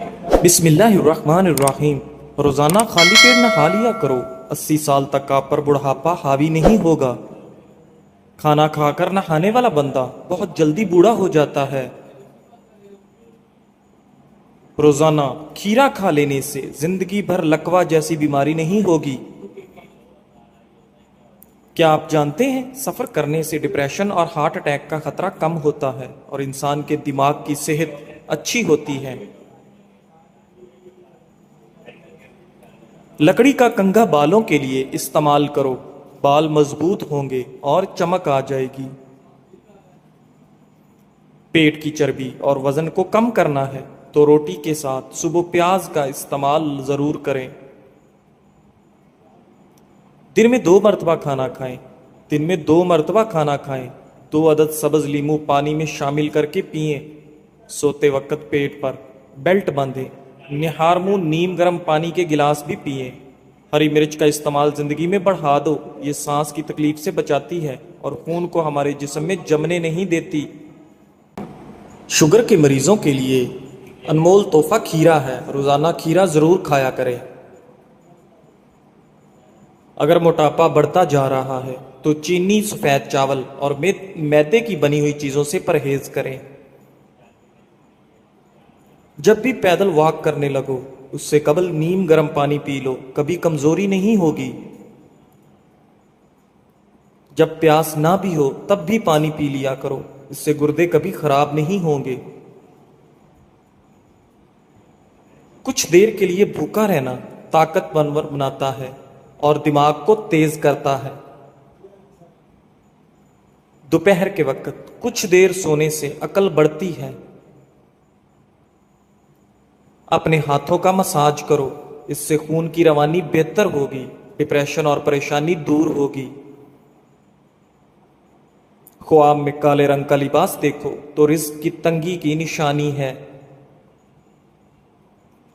بسم اللہ الرحمن الرحیم۔ روزانہ خالی پیٹ نہا لیا کرو، 80 سال تک آپ پر بڑھاپا حاوی نہیں ہوگا۔ کھانا کھا کر نہانے والا بندہ بہت جلدی بوڑھا ہو جاتا ہے۔ روزانہ کھیرا کھا لینے سے زندگی بھر لکوہ جیسی بیماری نہیں ہوگی۔ کیا آپ جانتے ہیں سفر کرنے سے ڈپریشن اور ہارٹ اٹیک کا خطرہ کم ہوتا ہے اور انسان کے دماغ کی صحت اچھی ہوتی ہے۔ لکڑی کا کنگھا بالوں کے لیے استعمال کرو، بال مضبوط ہوں گے اور چمک آ جائے گی۔ پیٹ کی چربی اور وزن کو کم کرنا ہے تو روٹی کے ساتھ صبح پیاز کا استعمال ضرور کریں۔ دن میں 2 مرتبہ کھانا کھائیں۔ دن میں 2 مرتبہ کھانا کھائیں۔ 2 عدد سبز لیموں پانی میں شامل کر کے پئیں۔ سوتے وقت پیٹ پر بیلٹ باندھیں۔ نہار منہ نیم گرم پانی کے گلاس بھی پئیں۔ ہری مرچ کا استعمال زندگی میں بڑھا دو، یہ سانس کی تکلیف سے بچاتی ہے اور خون کو ہمارے جسم میں جمنے نہیں دیتی۔ شوگر کے مریضوں کے لیے انمول تحفہ کھیرا ہے، روزانہ کھیرا ضرور کھایا کریں۔ اگر موٹاپا بڑھتا جا رہا ہے تو چینی، سفید چاول اور میدے کی بنی ہوئی چیزوں سے پرہیز کریں۔ جب بھی پیدل واک کرنے لگو اس سے قبل نیم گرم پانی پی لو، کبھی کمزوری نہیں ہوگی۔ جب پیاس نہ بھی ہو تب بھی پانی پی لیا کرو، اس سے گردے کبھی خراب نہیں ہوں گے۔ کچھ دیر کے لیے بھوکا رہنا طاقتور بناتا ہے اور دماغ کو تیز کرتا ہے۔ دوپہر کے وقت کچھ دیر سونے سے عقل بڑھتی ہے۔ اپنے ہاتھوں کا مساج کرو، اس سے خون کی روانی بہتر ہوگی، ڈپریشن اور پریشانی دور ہوگی۔ خواب میں کالے رنگ کا لباس دیکھو تو رزق کی تنگی کی نشانی ہے۔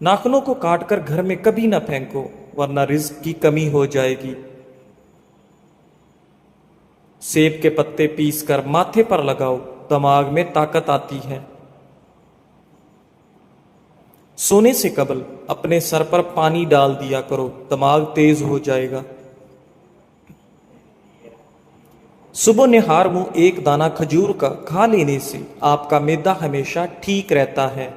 ناخنوں کو کاٹ کر گھر میں کبھی نہ پھینکو ورنہ رزق کی کمی ہو جائے گی۔ سیب کے پتے پیس کر ماتھے پر لگاؤ، دماغ میں طاقت آتی ہے۔ سونے سے قبل اپنے سر پر پانی ڈال دیا کرو، دماغ تیز ہو جائے گا۔ صبح نہار منہ 1 دانہ کھجور کا کھا لینے سے آپ کا معدہ ہمیشہ ٹھیک رہتا ہے۔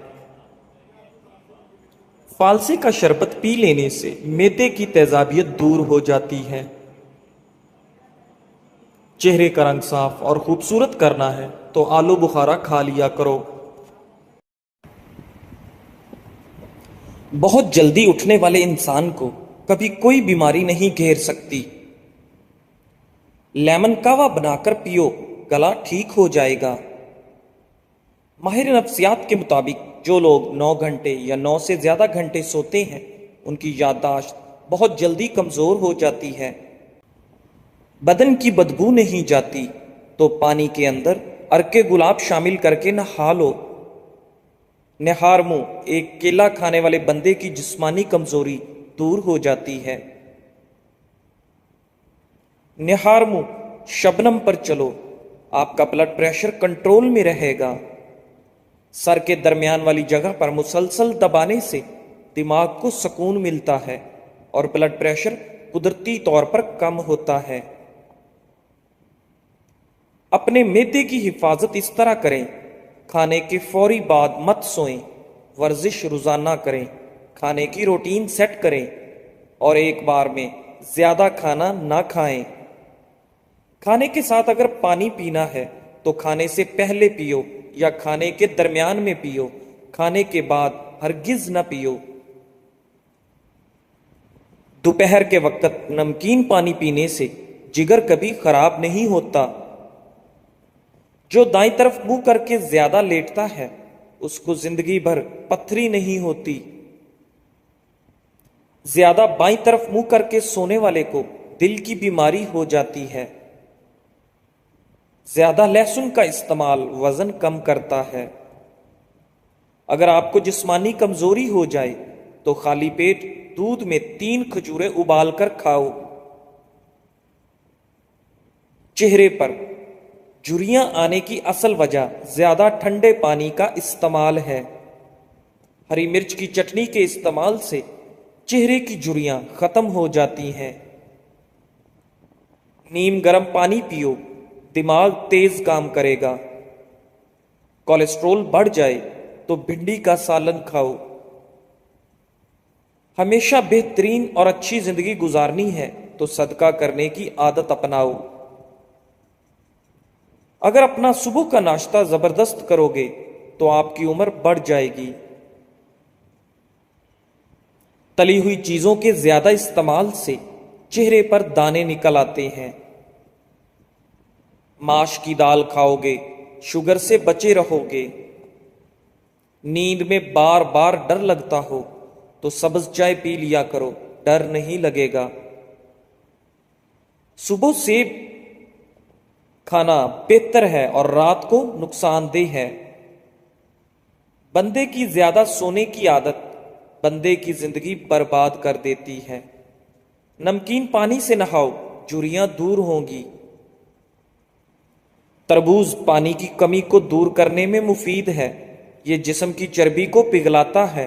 فالسے کا شربت پی لینے سے معدے کی تیزابیت دور ہو جاتی ہے۔ چہرے کا رنگ صاف اور خوبصورت کرنا ہے تو آلو بخارا کھا لیا کرو۔ بہت جلدی اٹھنے والے انسان کو کبھی کوئی بیماری نہیں گھیر سکتی۔ لیمن کہوہ بنا کر پیو، گلا ٹھیک ہو جائے گا۔ ماہر نفسیات کے مطابق جو لوگ 9 گھنٹے یا 9 سے زیادہ گھنٹے سوتے ہیں ان کی یادداشت بہت جلدی کمزور ہو جاتی ہے۔ بدن کی بدبو نہیں جاتی تو پانی کے اندر عرق گلاب شامل کر کے نہا لو۔ نہار منہ ایک کیلا کھانے والے بندے کی جسمانی کمزوری دور ہو جاتی ہے۔ نہار منہ شبنم پر چلو، آپ کا بلڈ پریشر کنٹرول میں رہے گا۔ سر کے درمیان والی جگہ پر مسلسل دبانے سے دماغ کو سکون ملتا ہے اور بلڈ پریشر قدرتی طور پر کم ہوتا ہے۔ اپنے معدے کی حفاظت اس طرح کریں، کھانے کے فوری بعد مت سوئیں، ورزش روزانہ کریں، کھانے کی روٹین سیٹ کریں اور ایک بار میں زیادہ کھانا نہ کھائیں۔ کھانے کے ساتھ اگر پانی پینا ہے تو کھانے سے پہلے پیو یا کھانے کے درمیان میں پیو، کھانے کے بعد ہرگز نہ پیو۔ دوپہر کے وقت نمکین پانی پینے سے جگر کبھی خراب نہیں ہوتا۔ جو دائیں طرف منہ کر کے زیادہ لیٹتا ہے اس کو زندگی بھر پتھری نہیں ہوتی۔ زیادہ بائیں طرف منہ کر کے سونے والے کو دل کی بیماری ہو جاتی ہے۔ زیادہ لہسن کا استعمال وزن کم کرتا ہے۔ اگر آپ کو جسمانی کمزوری ہو جائے تو خالی پیٹ دودھ میں 3 کھجوریں ابال کر کھاؤ۔ چہرے پر جھریاں آنے کی اصل وجہ زیادہ ٹھنڈے پانی کا استعمال ہے۔ ہری مرچ کی چٹنی کے استعمال سے چہرے کی جھریاں ختم ہو جاتی ہیں۔ نیم گرم پانی پیو، دماغ تیز کام کرے گا۔ کولیسٹرول بڑھ جائے تو بھنڈی کا سالن کھاؤ۔ ہمیشہ بہترین اور اچھی زندگی گزارنی ہے تو صدقہ کرنے کی عادت اپناؤ۔ اگر اپنا صبح کا ناشتہ زبردست کرو گے تو آپ کی عمر بڑھ جائے گی۔ تلی ہوئی چیزوں کے زیادہ استعمال سے چہرے پر دانے نکل آتے ہیں۔ ماش کی دال کھاؤ گے، شوگر سے بچے رہو گے۔ نیند میں بار بار ڈر لگتا ہو تو سبز چائے پی لیا کرو، ڈر نہیں لگے گا۔ صبح سیب کھانا بہتر ہے اور رات کو نقصان دہ ہے۔ بندے کی زیادہ سونے کی عادت بندے کی زندگی برباد کر دیتی ہے۔ نمکین پانی سے نہاؤ، جھریاں دور ہوں گی۔ تربوز پانی کی کمی کو دور کرنے میں مفید ہے۔ یہ جسم کی چربی کو پگھلاتا ہے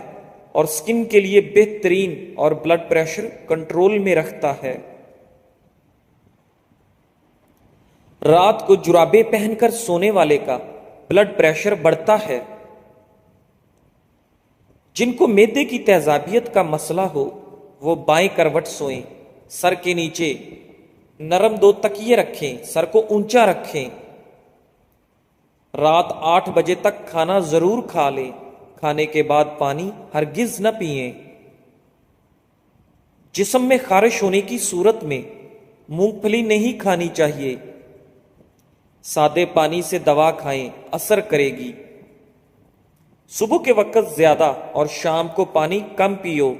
اور سکن کے لیے بہترین اور بلڈ پریشر کنٹرول میں رکھتا ہے۔ رات کو جرابیں پہن کر سونے والے کا بلڈ پریشر بڑھتا ہے۔ جن کو معدے کی تیزابیت کا مسئلہ ہو وہ بائیں کروٹ سوئیں، سر کے نیچے نرم 2 تکیے رکھیں، سر کو اونچا رکھیں۔ رات 8 بجے تک کھانا ضرور کھا لیں، کھانے کے بعد پانی ہرگز نہ پئیں۔ جسم میں خارش ہونے کی صورت میں مونگ پھلی نہیں کھانی چاہیے۔ سادے پانی سے دوا کھائیں، اثر کرے گی۔ صبح کے وقت زیادہ اور شام کو پانی کم پیو۔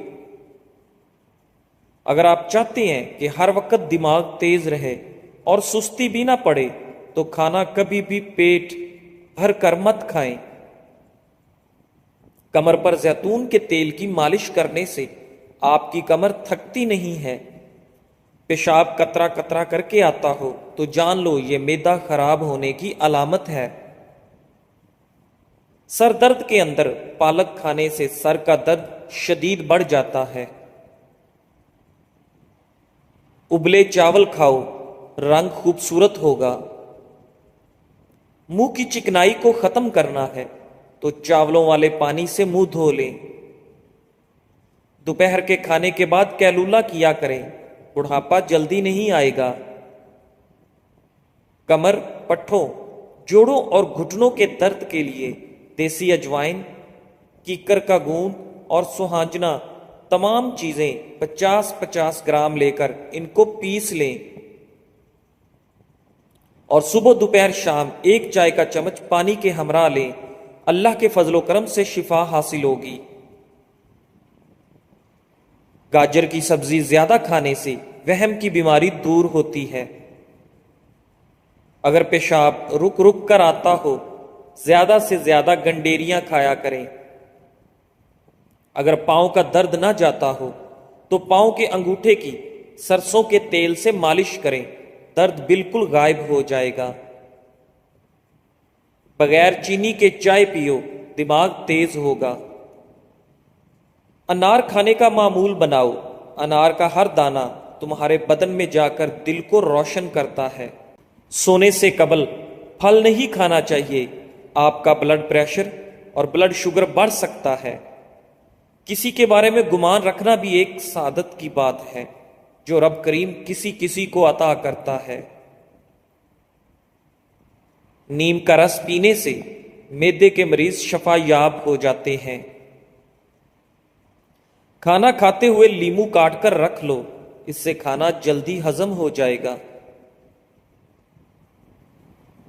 اگر آپ چاہتے ہیں کہ ہر وقت دماغ تیز رہے اور سستی بھی نہ پڑے تو کھانا کبھی بھی پیٹ بھر کر مت کھائیں۔ کمر پر زیتون کے تیل کی مالش کرنے سے آپ کی کمر تھکتی نہیں ہے۔ پیشاب قطرہ قطرہ کر کے آتا ہو تو جان لو یہ معدہ خراب ہونے کی علامت ہے۔ سر درد کے اندر پالک کھانے سے سر کا درد شدید بڑھ جاتا ہے۔ ابلے چاول کھاؤ، رنگ خوبصورت ہوگا۔ منہ کی چکنائی کو ختم کرنا ہے تو چاولوں والے پانی سے منہ دھو لیں۔ دوپہر کے کھانے کے بعد کیلولا کیا کریں، بڑھاپا جلدی نہیں آئے گا۔ کمر، پٹھوں، جوڑوں اور گھٹنوں کے درد کے لیے دیسی اجوائن، کیکر کا گوند اور سوہانجنا تمام چیزیں 50-50 گرام لے کر ان کو پیس لیں اور صبح دوپہر شام 1 چائے کا چمچ پانی کے ہمراہ لیں۔ اللہ کے فضل و کرم سے شفا حاصل ہوگی۔ گاجر کی سبزی زیادہ کھانے سے وہم کی بیماری دور ہوتی ہے۔ اگر پیشاب رک رک کر آتا ہو زیادہ سے زیادہ گنڈیریاں کھایا کریں۔ اگر پاؤں کا درد نہ جاتا ہو تو پاؤں کے انگوٹھے کی سرسوں کے تیل سے مالش کریں، درد بالکل غائب ہو جائے گا۔ بغیر چینی کے چائے پیو، دماغ تیز ہوگا۔ انار کھانے کا معمول بناؤ، انار کا ہر دانہ تمہارے بدن میں جا کر دل کو روشن کرتا ہے۔ سونے سے قبل پھل نہیں کھانا چاہیے، آپ کا بلڈ پریشر اور بلڈ شوگر بڑھ سکتا ہے۔ کسی کے بارے میں گمان رکھنا بھی ایک سعادت کی بات ہے جو رب کریم کسی کسی کو عطا کرتا ہے۔ نیم کا رس پینے سے معدے کے مریض شفا یاب ہو جاتے ہیں۔ کھانا کھاتے ہوئے لیمو کاٹ کر رکھ لو، اس سے کھانا جلدی ہضم ہو جائے گا۔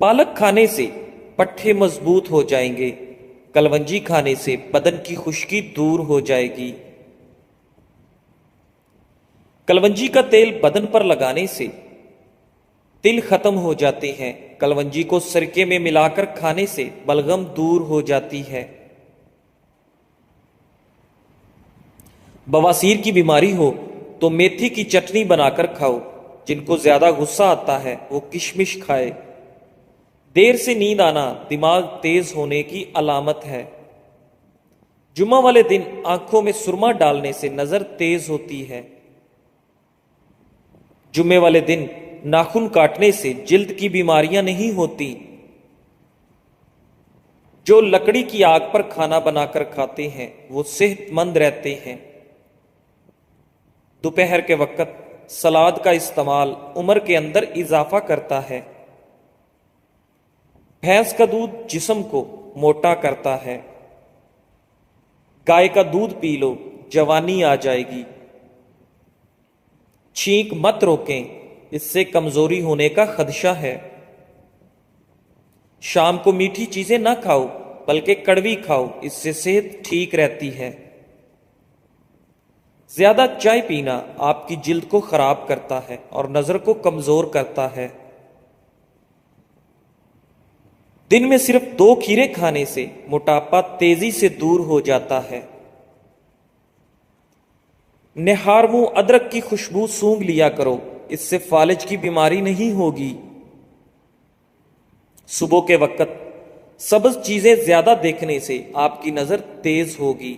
پالک کھانے سے پٹھے مضبوط ہو جائیں گے۔ کلونجی کھانے سے بدن کی خشکی دور ہو جائے گی۔ کلونجی کا تیل بدن پر لگانے سے تل ختم ہو جاتے ہیں۔ کلونجی کو سرکے میں ملا کر کھانے سے بلغم دور ہو جاتی ہے۔ بواسیر کی بیماری ہو تو میتھی کی چٹنی بنا کر کھاؤ۔ جن کو زیادہ غصہ آتا ہے وہ کشمش کھائے۔ دیر سے نیند آنا دماغ تیز ہونے کی علامت ہے۔ جمعہ والے دن آنکھوں میں سرما ڈالنے سے نظر تیز ہوتی ہے۔ جمعے والے دن ناخن کاٹنے سے جلد کی بیماریاں نہیں ہوتی۔ جو لکڑی کی آگ پر کھانا بنا کر کھاتے ہیں وہ صحت مند رہتے ہیں۔ دوپہر کے وقت سلاد کا استعمال عمر کے اندر اضافہ کرتا ہے۔ بھینس کا دودھ جسم کو موٹا کرتا ہے۔ گائے کا دودھ پی لو، جوانی آ جائے گی۔ چھینک مت روکیں، اس سے کمزوری ہونے کا خدشہ ہے۔ شام کو میٹھی چیزیں نہ کھاؤ بلکہ کڑوی کھاؤ، اس سے صحت ٹھیک رہتی ہے۔ زیادہ چائے پینا آپ کی جلد کو خراب کرتا ہے اور نظر کو کمزور کرتا ہے۔ دن میں صرف 2 کھیرے کھانے سے موٹاپا تیزی سے دور ہو جاتا ہے۔ نہار منہ ادرک کی خوشبو سونگھ لیا کرو، اس سے فالج کی بیماری نہیں ہوگی۔ صبح کے وقت سبز چیزیں زیادہ دیکھنے سے آپ کی نظر تیز ہوگی۔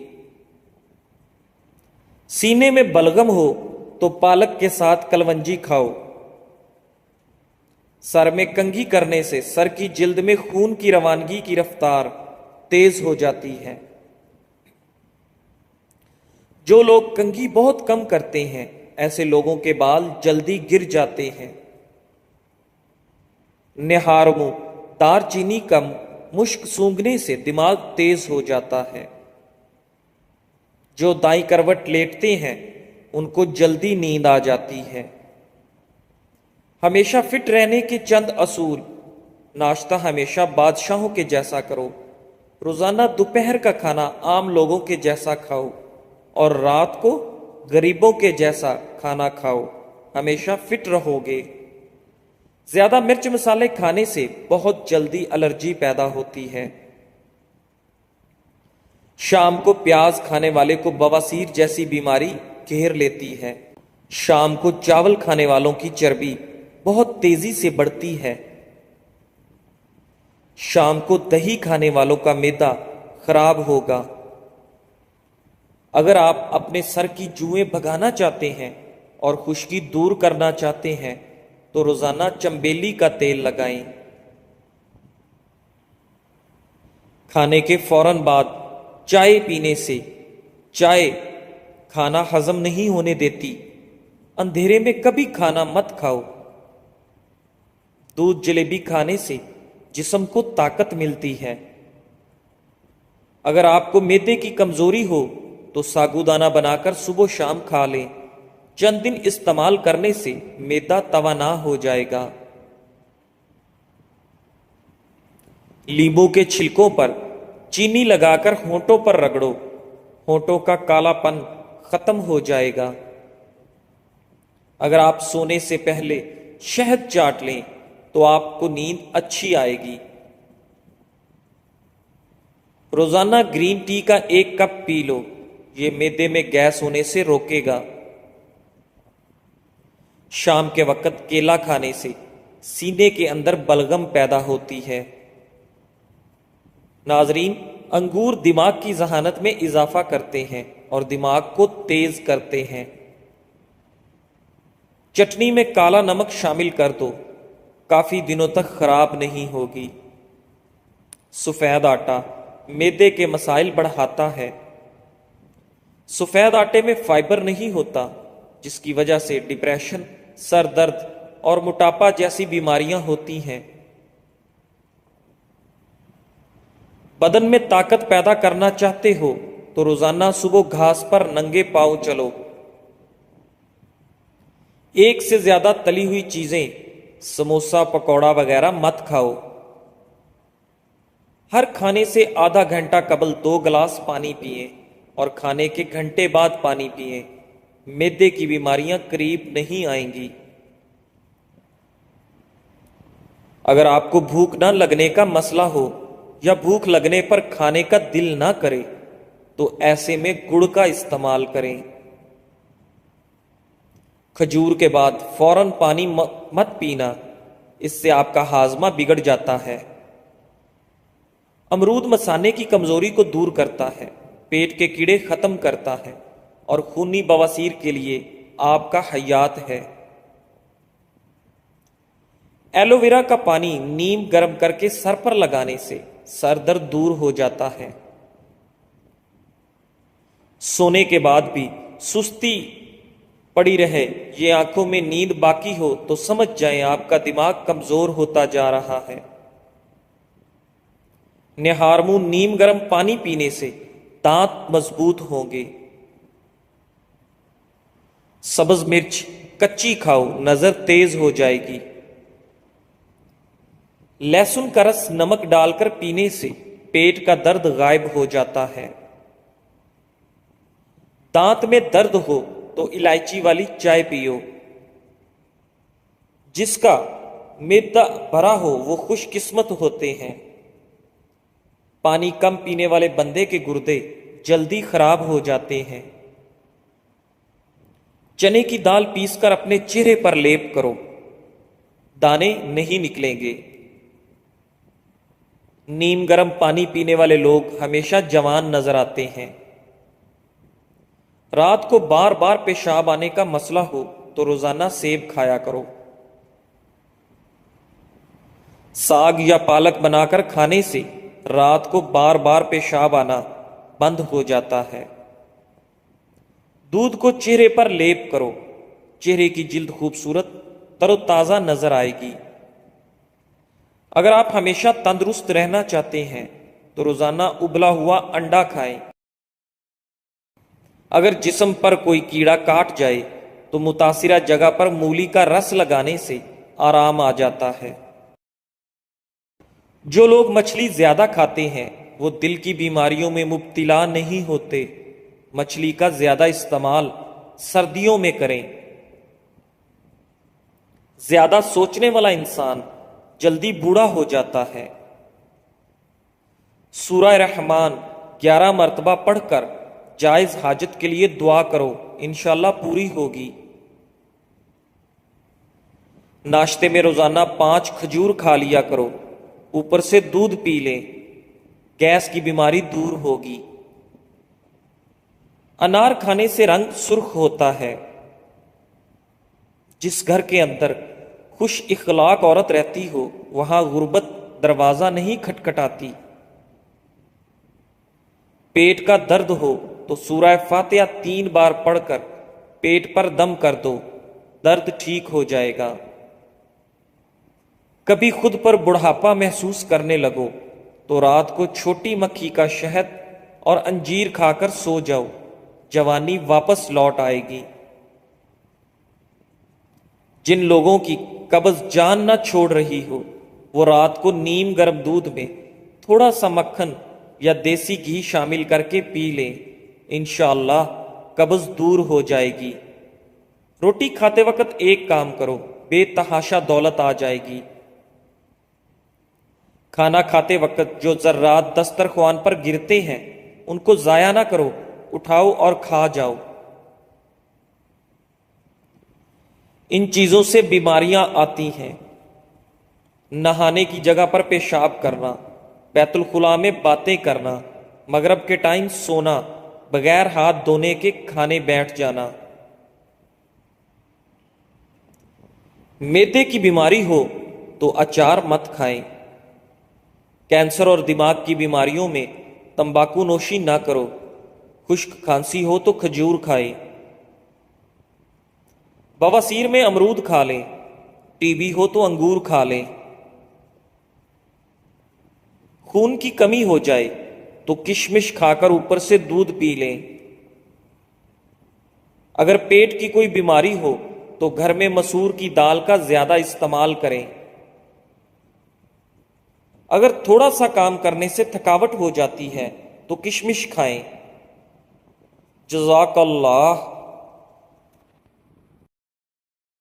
سینے میں بلغم ہو تو پالک کے ساتھ کلونجی کھاؤ۔ سر میں کنگھی کرنے سے سر کی جلد میں خون کی روانگی کی رفتار تیز ہو جاتی ہے۔ جو لوگ کنگھی بہت کم کرتے ہیں ایسے لوگوں کے بال جلدی گر جاتے ہیں۔ نہار منہ دار چینی کم مشک سونگھنے سے دماغ تیز ہو جاتا ہے۔ جو دائیں کروٹ لیٹتے ہیں ان کو جلدی نیند آ جاتی ہے۔ ہمیشہ فٹ رہنے کے چند اصول: ناشتہ ہمیشہ بادشاہوں کے جیسا کرو، روزانہ دوپہر کا کھانا عام لوگوں کے جیسا کھاؤ اور رات کو غریبوں کے جیسا کھانا کھاؤ، ہمیشہ فٹ رہو گے۔ زیادہ مرچ مسالے کھانے سے بہت جلدی الرجی پیدا ہوتی ہے۔ شام کو پیاز کھانے والے کو بواسیر جیسی بیماری گھیر لیتی ہے۔ شام کو چاول کھانے والوں کی چربی بہت تیزی سے بڑھتی ہے۔ شام کو دہی کھانے والوں کا معدہ خراب ہوگا۔ اگر آپ اپنے سر کی جوئیں بھگانا چاہتے ہیں اور خشکی دور کرنا چاہتے ہیں تو روزانہ چنبیلی کا تیل لگائیں۔ کھانے کے فوراً بعد چائے پینے سے چائے کھانا ہضم نہیں ہونے دیتی۔ اندھیرے میں کبھی کھانا مت کھاؤ۔ دودھ جلیبی کھانے سے جسم کو طاقت ملتی ہے۔ اگر آپ کو معدے کی کمزوری ہو تو ساگودانہ بنا کر صبح و شام کھا لیں۔ چند دن استعمال کرنے سے معدہ توانا ہو جائے گا۔ لیموں کے چھلکوں پر چینی لگا کر ہونٹوں پر رگڑو، ہونٹوں کا کالا پن ختم ہو جائے گا۔ اگر آپ سونے سے پہلے شہد چاٹ لیں تو آپ کو نیند اچھی آئے گی۔ روزانہ گرین ٹی کا 1 کپ پی لو، یہ معدے میں گیس ہونے سے روکے گا۔ شام کے وقت کیلا کھانے سے سینے کے اندر بلغم پیدا ہوتی ہے۔ ناظرین، انگور دماغ کی ذہانت میں اضافہ کرتے ہیں اور دماغ کو تیز کرتے ہیں۔ چٹنی میں کالا نمک شامل کر دو، کافی دنوں تک خراب نہیں ہوگی۔ سفید آٹا معدے کے مسائل بڑھاتا ہے۔ سفید آٹے میں فائبر نہیں ہوتا، جس کی وجہ سے ڈپریشن، سر درد اور موٹاپا جیسی بیماریاں ہوتی ہیں۔ بدن میں طاقت پیدا کرنا چاہتے ہو تو روزانہ صبح گھاس پر ننگے پاؤں چلو۔ 1 سے زیادہ تلی ہوئی چیزیں، سموسا، پکوڑا وغیرہ مت کھاؤ۔ ہر کھانے سے آدھا گھنٹہ قبل 2 گلاس پانی پئیں اور کھانے کے گھنٹے بعد پانی پئیں۔ معدے کی بیماریاں قریب نہیں آئیں گی۔ اگر آپ کو بھوک نہ لگنے کا مسئلہ ہو یا بھوک لگنے پر کھانے کا دل نہ کرے تو ایسے میں گڑ کا استعمال کریں۔ کھجور کے بعد فوراً پانی مت پینا، اس سے آپ کا ہاضمہ بگڑ جاتا ہے۔ امرود مثانے کی کمزوری کو دور کرتا ہے۔ پیٹ کے کیڑے ختم کرتا ہے اور خونی بواسیر کے لیے آپ کا حیات ہے۔ ایلو ویرا کا پانی نیم گرم کر کے سر پر لگانے سے سر درد دور ہو جاتا ہے۔ سونے کے بعد بھی سستی پڑی رہے، یہ آنکھوں میں نیند باقی ہو تو سمجھ جائیں آپ کا دماغ کمزور ہوتا جا رہا ہے۔ نہار منہ نیم گرم پانی پینے سے دانت مضبوط ہوں گے۔ سبز مرچ کچی کھاؤ، نظر تیز ہو جائے گی۔ لہسن کا رس نمک ڈال کر پینے سے پیٹ کا درد غائب ہو جاتا ہے۔ دانت میں درد ہو تو الائچی والی چائے پیو۔ جس کا معدہ بھرا ہو وہ خوش قسمت ہوتے ہیں۔ پانی کم پینے والے بندے کے گردے جلدی خراب ہو جاتے ہیں۔ چنے کی دال پیس کر اپنے چہرے پر لیپ کرو، دانے نہیں نکلیں گے۔ نیم گرم پانی پینے والے لوگ ہمیشہ جوان نظر آتے ہیں۔ رات کو بار بار پیشاب آنے کا مسئلہ ہو تو روزانہ سیب کھایا کرو۔ ساگ یا پالک بنا کر کھانے سے رات کو بار بار پیشاب آنا بند ہو جاتا ہے۔ دودھ کو چہرے پر لیپ کرو، چہرے کی جلد خوبصورت تر و تازہ نظر آئے گی۔ اگر آپ ہمیشہ تندرست رہنا چاہتے ہیں تو روزانہ ابلا ہوا انڈا کھائیں۔ اگر جسم پر کوئی کیڑا کاٹ جائے تو متاثرہ جگہ پر مولی کا رس لگانے سے آرام آ جاتا ہے۔ جو لوگ مچھلی زیادہ کھاتے ہیں وہ دل کی بیماریوں میں مبتلا نہیں ہوتے۔ مچھلی کا زیادہ استعمال سردیوں میں کریں۔ زیادہ سوچنے والا انسان جلدی بوڑھا ہو جاتا ہے۔ سورہ رحمان 11 مرتبہ پڑھ کر جائز حاجت کے لیے دعا کرو، انشاءاللہ پوری ہوگی۔ ناشتے میں روزانہ 5 کھجور کھا لیا کرو، اوپر سے دودھ پی لیں، گیس کی بیماری دور ہوگی۔ انار کھانے سے رنگ سرخ ہوتا ہے۔ جس گھر کے اندر خوش اخلاق عورت رہتی ہو وہاں غربت دروازہ نہیں کھٹکھٹاتی۔ پیٹ کا درد ہو تو سورہ فاتحہ 3 بار پڑھ کر پیٹ پر دم کر دو، درد ٹھیک ہو جائے گا۔ کبھی خود پر بڑھاپا محسوس کرنے لگو تو رات کو چھوٹی مکھی کا شہد اور انجیر کھا کر سو جاؤ، جوانی واپس لوٹ آئے گی۔ جن لوگوں کی قبض جان نہ چھوڑ رہی ہو وہ رات کو نیم گرم دودھ میں تھوڑا سا مکھن یا دیسی گھی شامل کر کے پی لیں، انشاءاللہ قبض دور ہو جائے گی۔ روٹی کھاتے وقت ایک کام کرو، بے تحاشا دولت آ جائے گی۔ کھانا کھاتے وقت جو ذرات دسترخوان پر گرتے ہیں ان کو ضائع نہ کرو، اٹھاؤ اور کھا جاؤ۔ ان چیزوں سے بیماریاں آتی ہیں۔ نہانے کی جگہ پر پیشاب کرنا، بیت الخلاء میں باتیں کرنا، مغرب کے ٹائم سونا، بغیر ہاتھ دھونے کے کھانے بیٹھ جانا۔ معدے کی بیماری ہو تو اچار مت کھائیں۔ کینسر اور دماغ کی بیماریوں میں تمباکو نوشی نہ کرو۔ خشک کھانسی ہو تو کھجور کھائیں۔ بواسیر میں امرود کھا لیں، ٹی بی ہو تو انگور کھا لیں۔ خون کی کمی ہو جائے تو کشمش کھا کر اوپر سے دودھ پی لیں۔ اگر پیٹ کی کوئی بیماری ہو تو گھر میں مسور کی دال کا زیادہ استعمال کریں۔ اگر تھوڑا سا کام کرنے سے تھکاوٹ ہو جاتی ہے تو کشمش کھائیں۔ جزاک اللہ۔